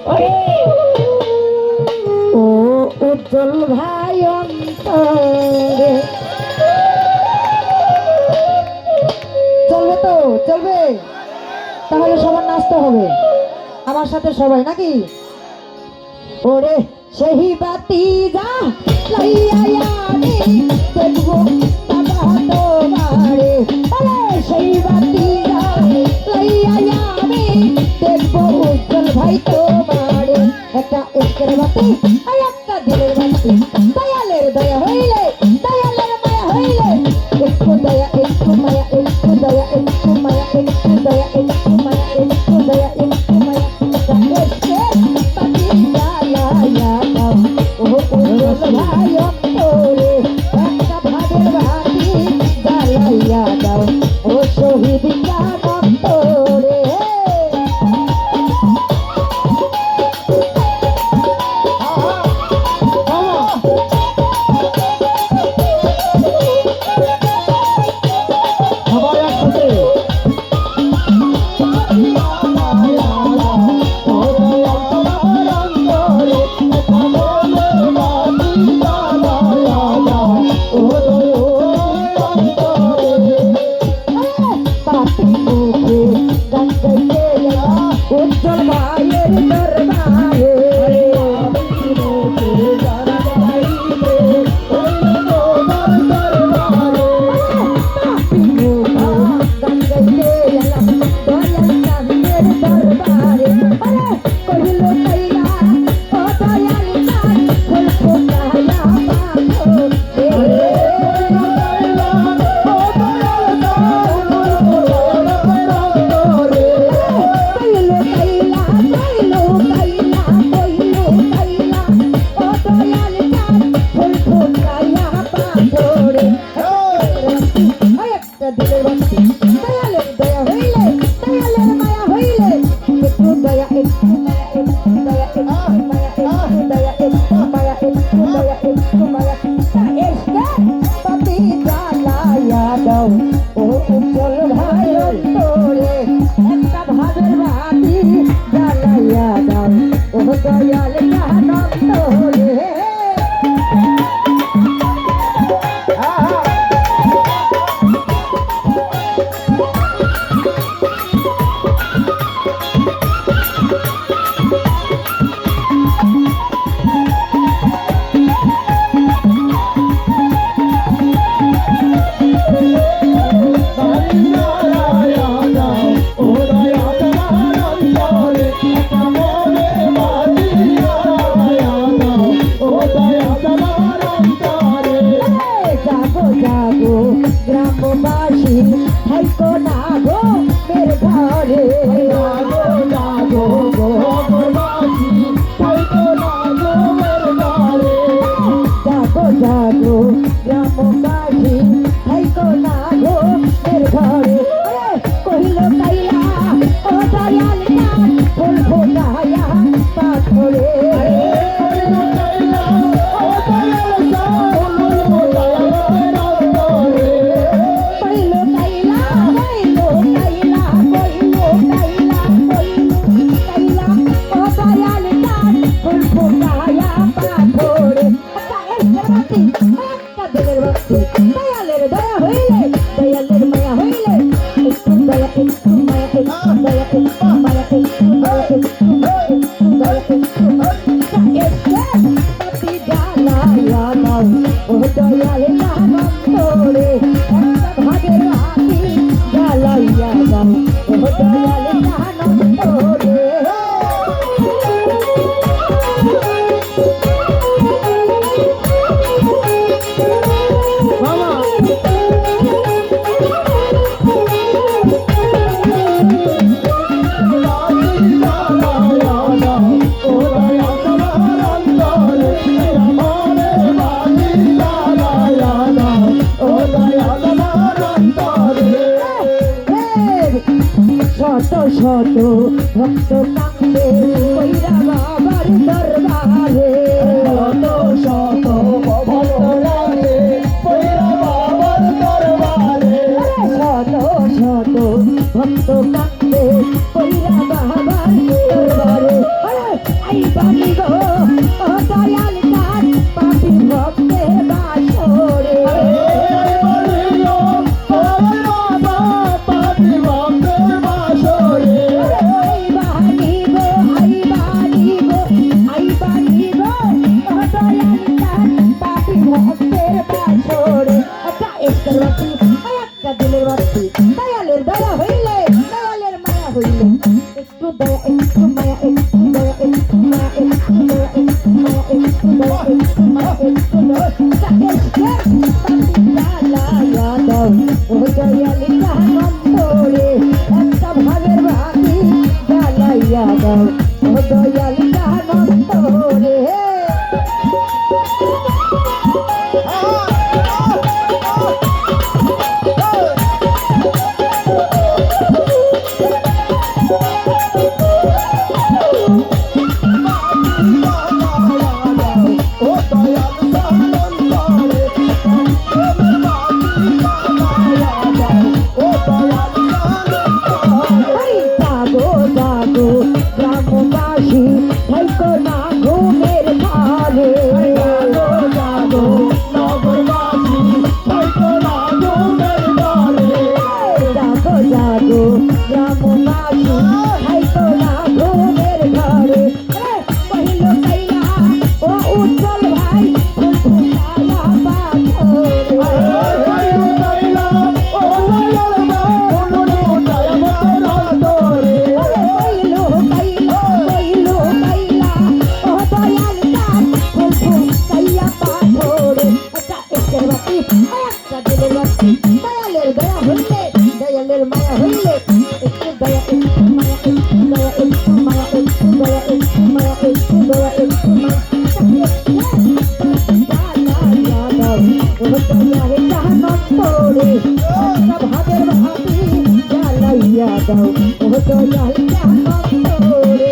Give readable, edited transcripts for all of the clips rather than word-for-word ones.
ও উজ্জ্বল ভাই অন্তরে চলবে তো চলবে তাহলে সবার নাচতে হবে আমার সাথে সবাই নাকি ওরে সেই বাতি যা লাইয়া আমি দেখবো দাদা তোমারে ওরে সেই বাতি যা লাইয়া আমি দেখবো উজ্জ্বল ভাই তোমারে একটা একের বাতি আর একটা দিলের বাতি দয়ালের দয়া হইলে দয়ালের মায়া হইলে একটু দয়া একটু মায়া একটু দয়া একটু মায়া একটু দয়া একটু মায়া একটু দয়া একটু মায়া ভাই অন্তরে একটা ভাগের বাতি জ্বালাইয়া দাও ও শহীদ অন্তরে উজ্জ্বল ভাইয়ের দরবারে উজ্জ্বল ভাই অন্তরে একটা ভাবের বাতি জ্বালাইয়া দাও ও দয়াল অন্তরে গ্রামবাসী থাইকো না গো মের ঘরে জাগো জাগো গ্রামবাসী থাইকো না গো মের ঘরে জাগো জাগো গ্রামবাসী থাইকো না গো মের ঘরে কহিল কাইলা ও দয়াল কান ফুল ফোটায়া পাথরে দয়ালের দয়া হইলে দয়ালের মায়া হইলে একটু দয়া একটু মায়া একটু দয়া একটু মায়া একটু দয়া একটু দয়া একটু পাতি জ্বালাইয়া দাও ও দয়ালে অন্তরে একটা ভাগের বাতি জ্বালাইয়া দাও ও দয়ালে অন্তরে শত শত ভক্ত কান্দে কইরা বাবার দরবারে শত শত ভক্ত কান্দে কইরা বাবার দরবারে শত শত ভক্ত কান্দে কইরা বাবার দরবারে দয়াল জানন্ত রে জাগো জাগো গ্রামবাসী হয়তো না ঘুমের ঘরে জাগো জাগো নগরবাসী হয়তো না ঘুমের ঘরে জাগো জাগো গ্রামবাসী হয়তো না ঘুমের ঘরে কহিল কাইলা ও উজ্জ্বল ভাই ফুলফুলায়া দয়ালের মায়া হইলে একটু দয়া একটু মায়া একটু দয়া একটু মায়া একটু দয়া একটু মায়া একটু দয়া একটু মায়া ভাবের ভাবি জ্বালাইয়া দাও ও দয়াল জানন্ত রে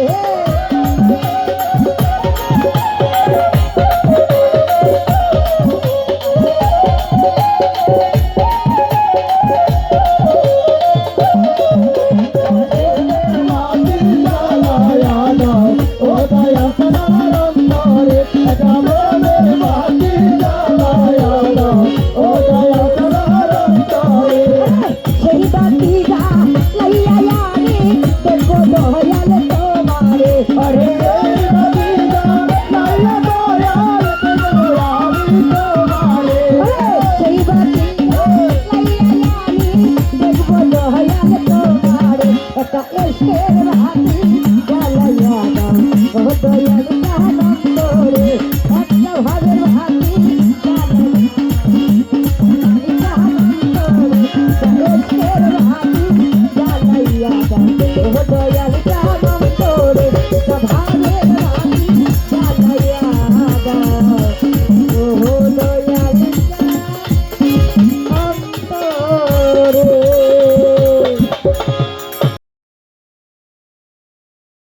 সেই বাতিটা লাইয়া রে দেখো দয়াল তোমারে আরে সেই বাতিটা লাইয়া রে দেখো দয়াল তোমারে এটা এসকের